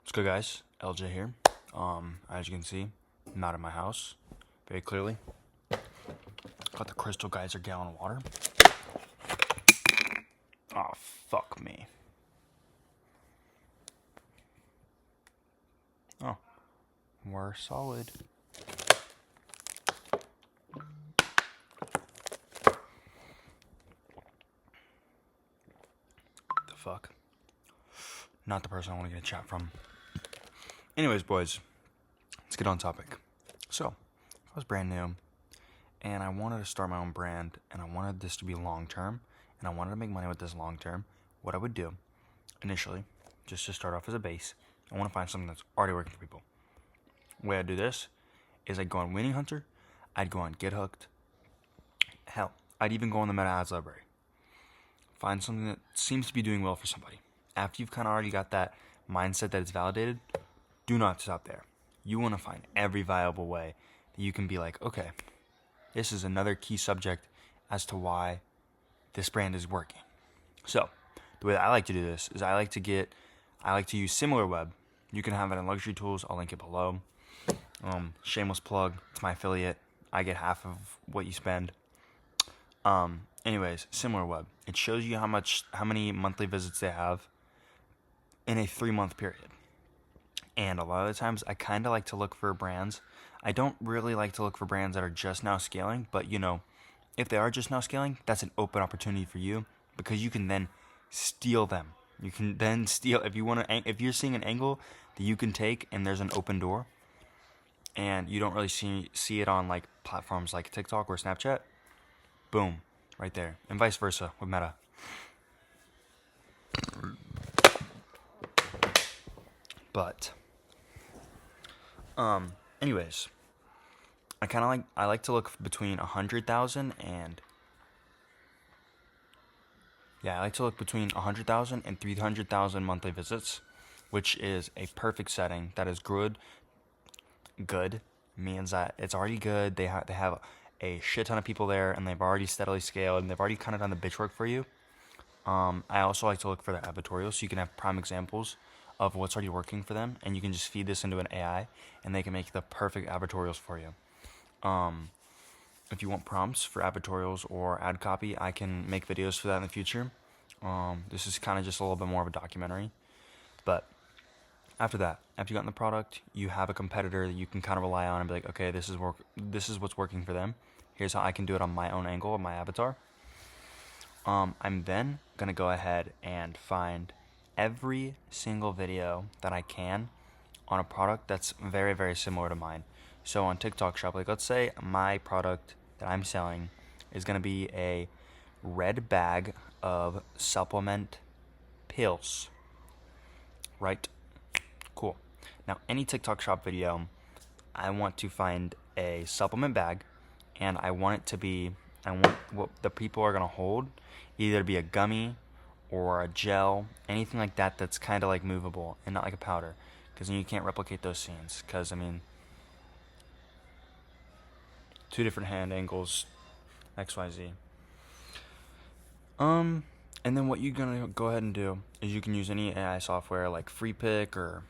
What's good, guys? LJ here. As you can see, I'm not in my house very clearly. Got the Crystal Geyser gallon of water. Oh, fuck me. Oh, we're solid. The fuck? Not the person I want to get a chat from. Anyways, boys, let's get on topic. So, I was brand new, and I wanted to start my own brand, and I wanted this to be long term, and I wanted to make money with this long term. What I would do, initially, just to start off as a base, I want to find something that's already working for people. The way I do this is I'd go on Winning Hunter, I'd go on Get Hooked. Hell, I'd even go on the Meta Ads Library. Find something that seems to be doing well for somebody. After you've kind of already got that mindset that it's validated, do not stop there. You want to find every viable way that you can be like, okay, this is another key subject as to why this brand is working. So, the way that I like to do this is I like to use SimilarWeb. You can have it in Luxury Tools. I'll link it below. Shameless plug. It's my affiliate. I get half of what you spend. Anyways, SimilarWeb. It shows you how many monthly visits they have in a 3-month period. And a lot of the times, I kind of like to look for brands. I don't really like to look for brands that are just now scaling, but if they are just now scaling, that's an open opportunity for you because you can then steal them. You can then steal if you're seeing an angle that you can take and there's an open door, and you don't really see it on like platforms like TikTok or Snapchat. Boom, right there, and vice versa with Meta. But anyways, I like to look between 100,000 and I like to look between 100,000 and 300,000 monthly visits, which is a perfect setting. That is good. Good means that it's already good. They have a shit ton of people there, and they've already steadily scaled, and they've already kind of done the bitch work for you. I also like to look for the advertorials, so you can have prime examples of what's already working for them, and you can just feed this into an AI, and they can make the perfect advertorials for you. If you want prompts for advertorials or ad copy, I can make videos for that in the future. This is kind of just a little bit more of a documentary. But after you got in the product, you have a competitor that you can kind of rely on and be like, okay, this is what's working for them. Here's how I can do it on my own angle, of my avatar. I'm then going to go ahead and find every single video that I can on a product that's very, very similar to mine. So on TikTok Shop, like let's say my product that I'm selling is going to be a red bag of supplement pills. Right? Cool. Now, any TikTok Shop video, I want to find a supplement bag, and I want what the people are going to hold, either to be a gummy or a gel, anything like that that's kind of like movable and not like a powder, because then you can't replicate those scenes, because, two different hand angles, XYZ. And then what you're going to go ahead and do is you can use any AI software like FreePic or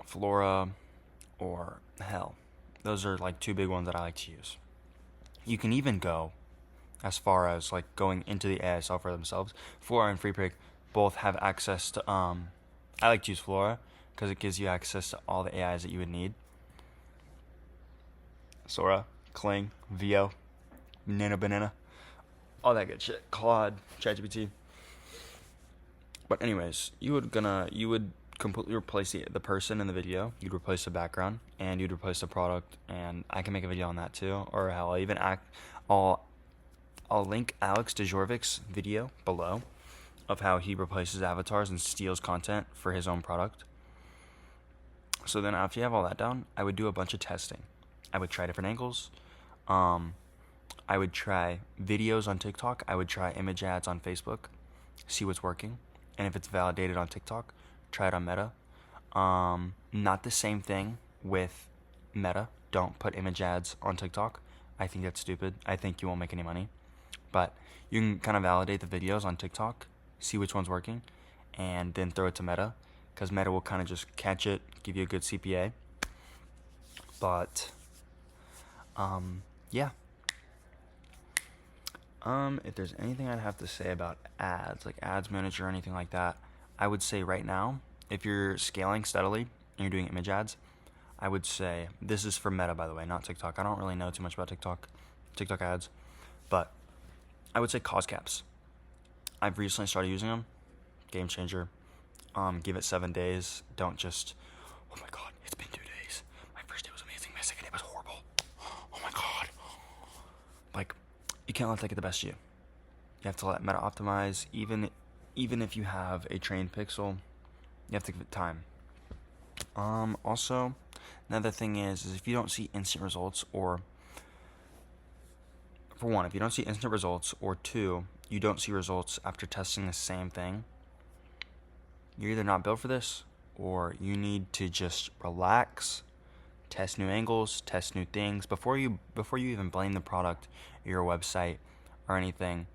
Flora or hell. Those are like two big ones that I like to use. You can even go as far as like going into the AI software themselves. Flora and FreePic both have access to, I like to use Flora because it gives you access to all the AIs that you would need. Sora, Kling, Vio, Nano Banana, all that good shit. Claude, ChatGPT. But anyways, you would completely replace the person in the video. You'd replace the background, and you'd replace the product. And I can make a video on that too. Or hell, I'll link Alex Djordjevic's video below of how he replaces avatars and steals content for his own product. So then after you have all that down, I would do a bunch of testing. I would try different angles. I would try videos on TikTok. I would try image ads on Facebook, see what's working. And if it's validated on TikTok, try it on Meta. Not the same thing with Meta. Don't put image ads on TikTok. I think that's stupid. I think you won't make any money. But you can kind of validate the videos on TikTok, see which one's working, and then throw it to Meta. because Meta will kind of just catch it, give you a good CPA. But yeah. If there's anything I'd have to say about ads, like ads manager or anything like that, I would say right now, if you're scaling steadily and you're doing image ads, I would say, this is for Meta, by the way, not TikTok. I don't really know too much about TikTok ads, but I would say cost caps. I've recently started using them. Game changer. Give it 7 days. Don't just, oh my God, it's been 2 days. My first day was amazing. My second day was horrible. Oh my God. Like, you can't let that get the best of you. You have to let Meta optimize. Even if you have a trained pixel, you have to give it time. Also, another thing is if you don't see instant results, or for one, if you don't see instant results, or two, you don't see results after testing the same thing, you're either not built for this, or you need to just relax, test new angles, test new things before you even blame the product, your website, or anything.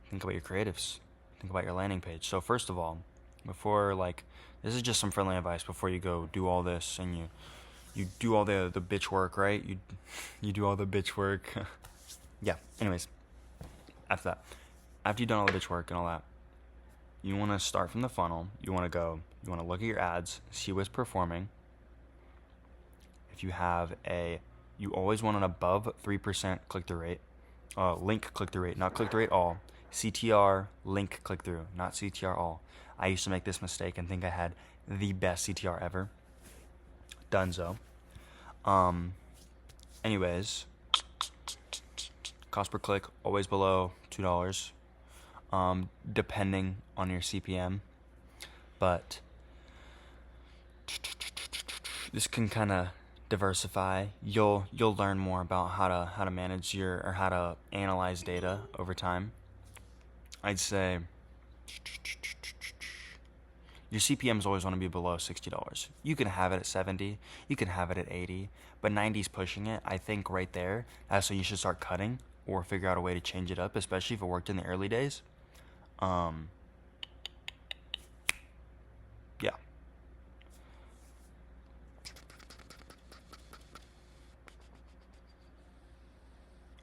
Think about your creatives. Think about your landing page. So first of all, this is just some friendly advice before you go do all this and you do all the bitch work, right? You do all the bitch work. Yeah. Anyways, after you've done all the bitch work and all that, you want to start from the funnel. You want to look at your ads, see what's performing. If you you always want an above 3% click-through rate, link click-through rate, not click-through rate all. CTR, link click-through, not CTR all. I used to make this mistake and think I had the best CTR ever. Dunzo. Anyways, cost per click always below $2. Depending on your CPM, but this can kind of diversify. You'll learn more about how to manage or how to analyze data over time. I'd say your CPMs always want to be below $60. You can have it at 70, you can have it at 80, but 90 is pushing it. I think right there, that's when you should start cutting or figure out a way to change it up, especially if it worked in the early days. Yeah.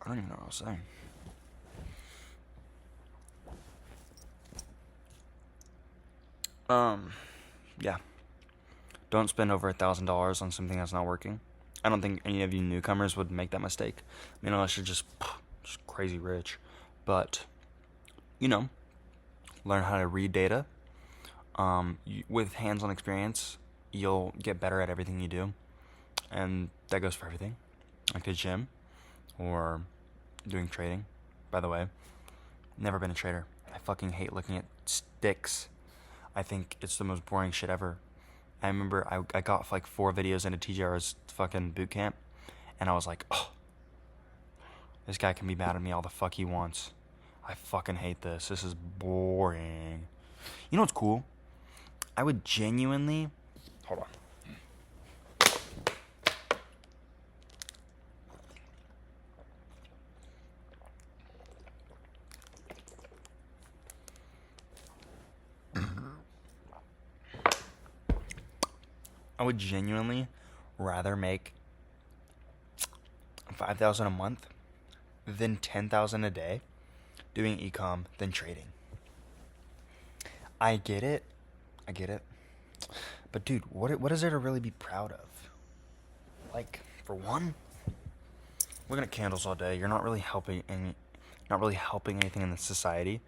I don't even know what I was saying. Yeah. Don't spend over $1,000 on something that's not working. I don't think any of you newcomers would make that mistake. I mean, unless you're just crazy rich. But, learn how to read data. With hands-on experience, you'll get better at everything you do. And that goes for everything. Like the gym or doing trading. By the way, never been a trader. I fucking hate looking at sticks. I think it's the most boring shit ever. I remember I got like 4 videos into TJR's fucking boot camp, and I was like, oh, this guy can be mad at me all the fuck he wants. I fucking hate this. This is boring. You know what's cool? I would genuinely... Hold on. I would genuinely rather make $5,000 a month than $10,000 a day doing e-com than trading. I get it. But dude, what is there to really be proud of? Like, for one, looking at candles all day, you're not really helping anything in the society.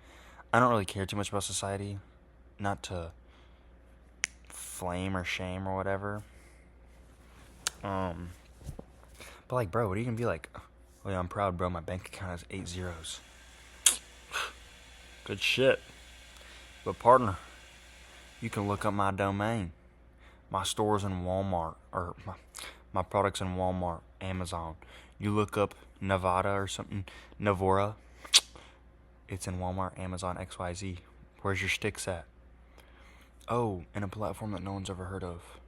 I don't really care too much about society. Not to flame or shame or whatever. But like, bro, what are you gonna be like? Oh yeah, I'm proud, bro. My bank account has 8 zeros. Good shit. But partner, you can look up my domain. My store's in Walmart, or my products in Walmart, Amazon. You look up Nevada or something, Navora. It's in Walmart, Amazon, XYZ. Where's your sticks at? Oh, in a platform that no one's ever heard of.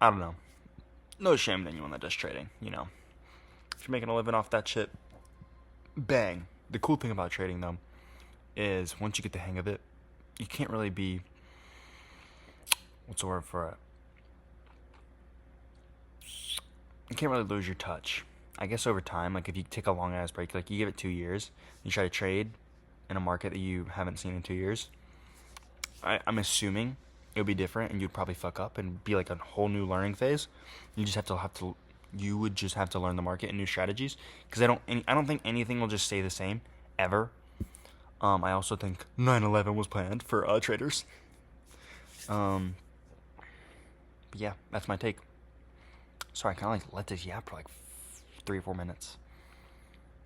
I don't know. No shame to anyone that does trading, If you're making a living off that shit, bang. The cool thing about trading, though, is once you get the hang of it, you can't really be what's the word for it? You can't really lose your touch. I guess over time, like if you take a long ass break, like you give it 2 years, you try to trade in a market that you haven't seen in 2 years. I'm assuming it would be different, and you'd probably fuck up and be like a whole new learning phase. You would just have to learn the market and new strategies, because I don't think anything will just stay the same ever. I also think 9/11 was planned for traders. But yeah, that's my take. Sorry, I kind of like let this yap for like 3 or 4 minutes.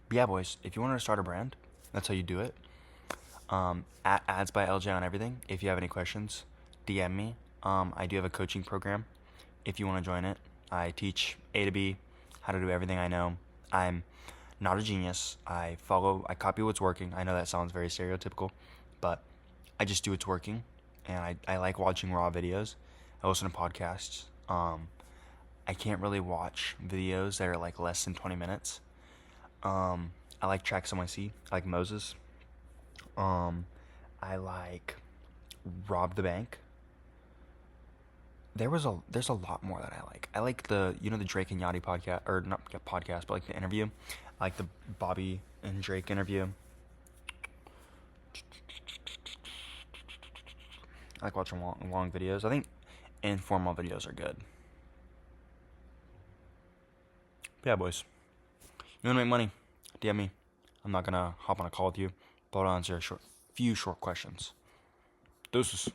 But yeah, boys, if you want to start a brand, that's how you do it. At ads by LJ on everything. If you have any questions, DM me. I do have a coaching program. If you want to join it, I teach A to B, how to do everything I know. I'm not a genius. I copy what's working. I know that sounds very stereotypical, but I just do what's working, and I like watching raw videos. I listen to podcasts. I can't really watch videos that are like less than 20 minutes. I like tracks on my seat. I like Moses. I like Rob the Bank. There's a lot more that I like. I like the Drake and Yachty podcast, or not podcast, but like the interview. I like the Bobby and Drake interview. I like watching long videos. I think informal videos are good. But yeah, boys. You want to make money? DM me. I'm not gonna hop on a call with you, but I'll answer a few short questions. Deuces.